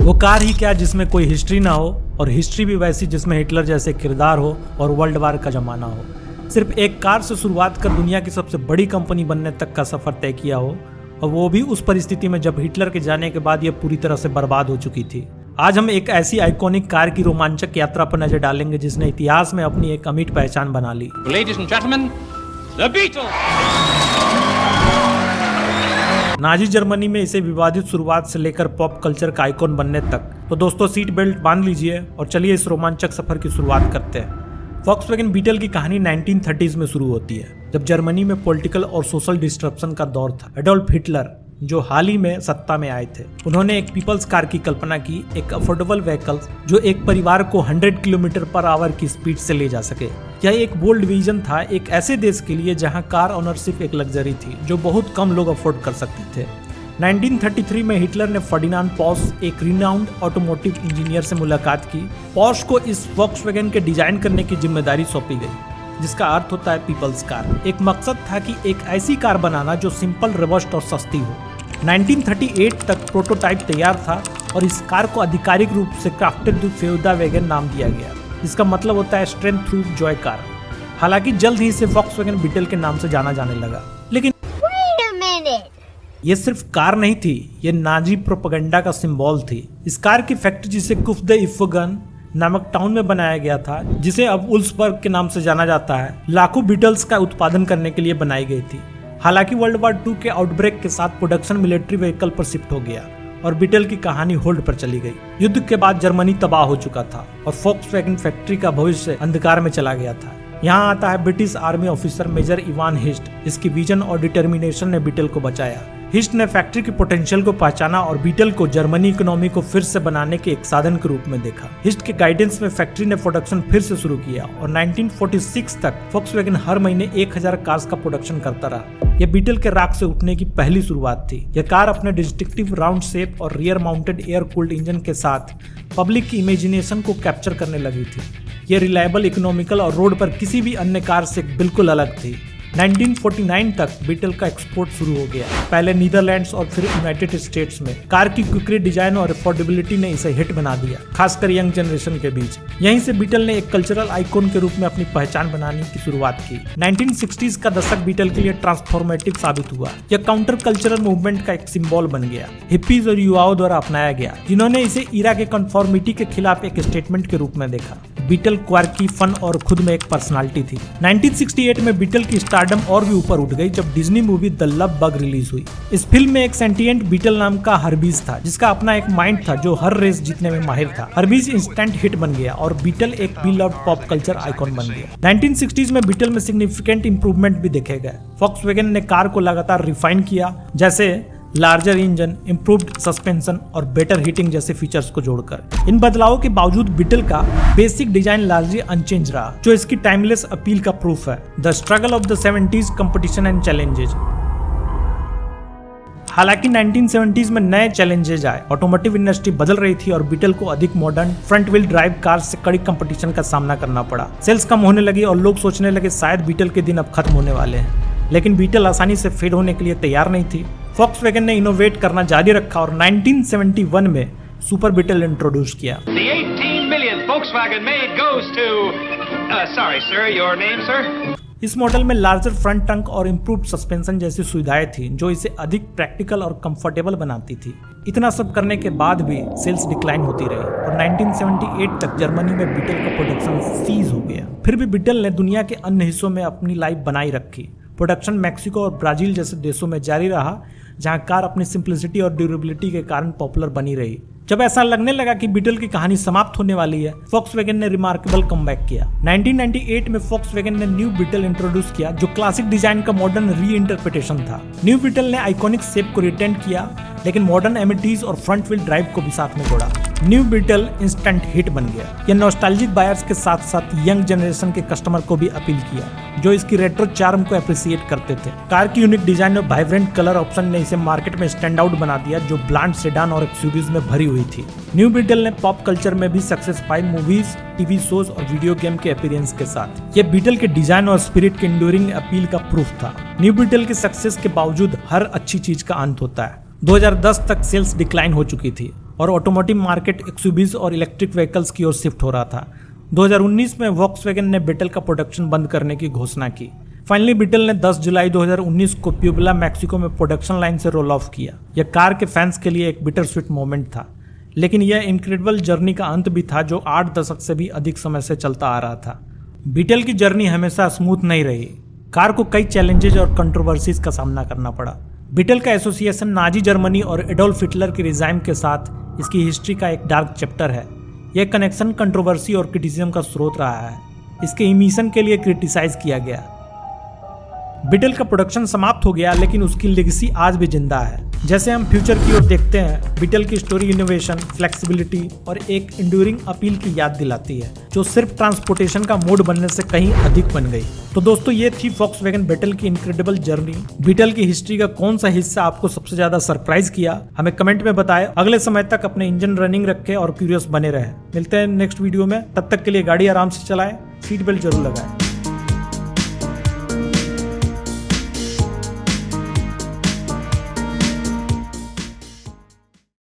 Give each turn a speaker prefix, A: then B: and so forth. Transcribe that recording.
A: वो कार ही क्या जिसमें कोई हिस्ट्री ना हो, और हिस्ट्री भी वैसी जिसमें हिटलर जैसे किरदार हो और वर्ल्ड वार का जमाना हो। सिर्फ एक कार से शुरुआत कर दुनिया की सबसे बड़ी कंपनी बनने तक का सफर तय किया हो, और वो भी उस परिस्थिति में जब हिटलर के जाने के बाद ये पूरी तरह से बर्बाद हो चुकी थी। आज हम एक ऐसी आइकॉनिक कार की रोमांचक यात्रा पर नजर डालेंगे जिसने इतिहास में अपनी एक अमिट पहचान बना ली।
B: Ladies and gentlemen, the Beatles!
A: Nazi Germany में इसे विवादित शुरुआत से लेकर पॉप कल्चर का आइकॉन बनने तक। तो दोस्तों सीट बेल्ट बांध लीजिए और चलिए इस रोमांचक सफर की शुरुआत करते हैं। वॉक्सवैगन बीटल की कहानी 1930s में शुरू होती है, जब जर्मनी में पॉलिटिकल और सोशल डिस्ट्रप्शन का दौर था। एडोल्फ हिटलर जो हाल ही में सत्ता में आए थे, उन्होंने एक पीपल्स कार की कल्पना की, एक अफोर्डेबल व्हीकल जो एक परिवार को 100 किलोमीटर पर आवर की स्पीड से ले जा सके। यह एक बोल्ड विजन था एक ऐसे देश के लिए जहां कार ओनरशिप एक लग्जरी थी जो बहुत कम लोग अफोर्ड कर सकते थे। 1933 में हिटलर ने फर्डिनांड पॉर्श, एक रिनाउंड ऑटोमोटिव इंजीनियर से मुलाकात की। पॉर्श को इस वॉक्सवैगन के डिजाइन करने की जिम्मेदारी सौंपी गई, जिसका अर्थ होता है पीपल्स कार। एक मकसद था कि एक ऐसी कार बनाना जो सिंपल, रोबस्ट और सस्ती हो। 1938 तक प्रोटोटाइप तैयार था और इस कार को आधिकारिक रूप से क्राफ्टेड फेउदा वैगन नाम दिया गया। इसका मतलब होता है स्ट्रेंथ थ्रू जॉय कार। हालांकि जल्द ही इसे वॉक्सवैगन बीटल के नाम से जाना जाने लगा। लेकिन ये सिर्फ कार नहीं थी, ये नाजी प्रोपेगेंडा का सिंबल थी। इस कार की फैक्ट्री जिसे कुफ द इफगन नामक टाउन में बनाया गया था, जिसे अब उल्सबर्ग के नाम से जाना जाता है, लाखों बीटल्स का उत्पादन करने के लिए बनाई गई थी। हालांकि वर्ल्ड वार 2 के आउटब्रेक के साथ प्रोडक्शन मिलिट्री व्हीकल पर शिफ्ट हो गया और बीटल की कहानी होल्ड पर चली गई। युद्ध के बाद जर्मनी तबाह हो चुका था और वॉक्सवैगन फैक्ट्री का भविष्य अंधकार में चला गया था। यहाँ आता है British army officer major Ivan Hist, जिसकी विजन और डिटर्मिनेशन ने बीटल को बचाया। हिस्ट ने फैक्ट्री की पोटेंशियल को पहचाना और बीटल को जर्मनी इकोनॉमी को फिर से बनाने के एक साधन के रूप में देखा। हिस्ट के गाइडेंस में फैक्ट्री ने प्रोडक्शन फिर से शुरू किया और 1946 तक वॉक्सवैगन हर महीने 1000 कार्स का प्रोडक्शन करता रहा। यह बीटल के राख से उठने की पहली शुरुआत थी। यह कार अपने डिस्टिंक्टिव राउंड शेप और rear mounted air cooled engine के साथ पब्लिक की इमेजिनेशन को कैप्चर करने लगी थी। यह रिलायबल, इकोनॉमिकल और रोड पर किसी भी अन्य कार से बिल्कुल अलग थी। 1949 तक बीटल का एक्सपोर्ट शुरू हो गया, पहले नीदरलैंड्स और फिर यूनाइटेड स्टेट्स में। कार की क्विकरी डिजाइन और अफोर्डेबिलिटी ने इसे हिट बना दिया, खासकर यंग जनरेशन के बीच। यहीं से बीटल ने एक कल्चरल आइकॉन के रूप में अपनी पहचान बनाने की शुरुआत की। 1960s का दशक बीटल के लिए ट्रांसफॉर्मेटिव साबित हुआ। यह काउंटर कल्चरल मूवमेंट का एक सिंबल बन गया, हिप्पीज और युवाओं द्वारा अपनाया गया, जिन्होंने इसे इरा के कन्फॉर्मिटी के खिलाफ एक स्टेटमेंट के रूप में देखा। बीटल क्वार्की, फन और खुद में एक पर्सनालिटी थी। 1968 में बीटल की स्टारडम और भी ऊपर उठ गई जब Disney movie the love bug release हुई। इस फिल्म में एक सेंटिएंट बीटल नाम का हर्बीज था, जिसका अपना एक माइंड था जो हर रेस जीतने में माहिर था। हर्बीज इंस्टेंट हिट बन गया और बीटल एक बिलव्ड पॉप कल्चर आइकॉन बन गया। 1960s में बीटल में सिग्निफिकेंट इंप्रूवमेंट भी देखे गए। वॉक्सवैगन ने कार को लगातार रिफाइन किया, जैसे लार्जर इंजन, इम्प्रूव्ड सस्पेंशन और बेटर हीटिंग जैसे फीचर्स को जोड़कर। इन बदलावों के बावजूद बीटल का बेसिक डिजाइन लार्जली अनचेंज रहा, जो इसकी टाइमलेस अपील का प्रूफ है। The struggle of the 70s, competition and challenges. हालांकि 1970s में नए चैलेंजेस आए, ऑटोमोटिव इंडस्ट्री बदल रही थी और बीटल को अधिक modern front wheel drive car से कड़ी कंपटीशन का सामना करना पड़ा। सेल्स कम होने लगी और लोग सोचने लगे शायद बीटल के दिन अब खत्म होने वाले हैं। लेकिन बीटल आसानी से फेड होने के लिए तैयार नहीं थी। वॉक्सवैगन ने इनोवेट करना जारी रखा और 1971 में सुपर बीटल इंट्रोड्यूस किया।
B: The 18 millionth Volkswagen made goes to... sorry sir, your name sir?
A: इस मॉडल में लार्जर फ्रंट ट्रंक और इम्प्रूव्ड सस्पेंशन जैसी सुविधाएं थी, जो इसे अधिक प्रैक्टिकल और कंफर्टेबल बनाती थी। इतना सब करने के बाद भी सेल्स डिक्लाइन होती रही और 1978 तक जर्मनी में बीटल का प्रोडक्शन सीज हो गया। फिर भी बीटल ने दुनिया के अन्य हिस्सों में अपनी लाइफ बनाई रखी। प्रोडक्शन मैक्सिको और ब्राजील जैसे देशों में जारी रहा, जहां कार अपनी सिंप्लिसिटी और ड्यूरेबिलिटी के कारण पॉपुलर बनी रही। जब ऐसा लगने लगा कि बीटल की कहानी समाप्त होने वाली है, वॉक्सवैगन ने रिमार्केबल कमबैक किया। 1998 में वॉक्सवैगन ने न्यू बीटल इंट्रोड्यूस किया, जो क्लासिक डिजाइन का मॉडर्न रीइंटरप्रिटेशन था। न्यू बीटल ने आइकॉनिक शेप को रिटेन किया, लेकिन मॉडर्न एमिटीज और फ्रंट व्हील ड्राइव को भी साथ में जोड़ा। न्यू बीटल इंस्टेंट हिट बन गया। यह नॉस्टैल्जिक बायर्स के साथ साथ यंग जनरेशन के कस्टमर को भी अपील किया, जो इसकी रेट्रो चार्म को अप्रिशिएट करते थे। कार की यूनिक डिजाइन और वाइब्रेंट कलर ऑप्शन ने इसे मार्केट में स्टैंड आउट बना दिया, जो ब्लांड सेडान और एक्सयूवीज में भरी हुई थी। न्यू बीटल ने पॉप कल्चर में भी सक्सेस पाई, मूवीज, टीवी शोज और वीडियो गेम के अपीयरेंस के साथ। यह बीटल के डिजाइन और स्पिरिट के इंड्यूरिंग अपील का प्रूफ था। न्यू बीटल के सक्सेस के बावजूद हर अच्छी चीज का अंत होता है। 2010 तक सेल्स डिक्लाइन हो चुकी थी और ऑटोमोटिव मार्केट एक्सयूवीज और इलेक्ट्रिक व्हीकल्स की ओर शिफ्ट हो रहा था। 2019 में वॉक्सवैगन ने बीटल का प्रोडक्शन बंद करने की घोषणा की। फाइनली बीटल ने 10 जुलाई 2019 को प्यूबला मैक्सिको में प्रोडक्शन लाइन से रोल ऑफ किया। यह कार के फैंस के लिए एक बिटर स्वीट मोमेंट था, लेकिन यह इनक्रेडिबल जर्नी का अंत भी था जो 8 दशक से भी अधिक समय से चलता आ रहा था। बीटल की जर्नी हमेशा स्मूथ नहीं रही। कार को कई चैलेंजेज और कंट्रोवर्सीज का सामना करना पड़ा। बीटल का एसोसिएशन नाजी जर्मनी और एडोल्फ हिटलर के रिजाइम के साथ इसकी हिस्ट्री का एक डार्क चैप्टर है। यह कनेक्शन कंट्रोवर्सी और क्रिटिसिज्म का स्रोत रहा है। इसके इमिशन के लिए क्रिटिसाइज किया गया। बीटल का प्रोडक्शन समाप्त हो गया, लेकिन उसकी लेगेसी आज भी जिंदा है। जैसे हम फ्यूचर की ओर देखते हैं, बीटल की स्टोरी इनोवेशन, फ्लेक्सिबिलिटी और एक इंड्यूरिंग अपील की याद दिलाती है, जो सिर्फ ट्रांसपोर्टेशन का मोड बनने से कहीं अधिक बन गई। तो दोस्तों, ये थी वॉक्सवैगन बीटल की इनक्रेडिबल जर्नी। बीटल की हिस्ट्री का कौन सा हिस्सा आपको सबसे ज्यादा सरप्राइज किया, हमें कमेंट में बताएं। अगले समय तक अपने इंजन रनिंग रखें और क्यूरियस बने रहें। मिलते हैं नेक्स्ट वीडियो में। तब तक के लिए गाड़ी आराम से चलाएं, सीट बेल्ट जरूर लगाएं।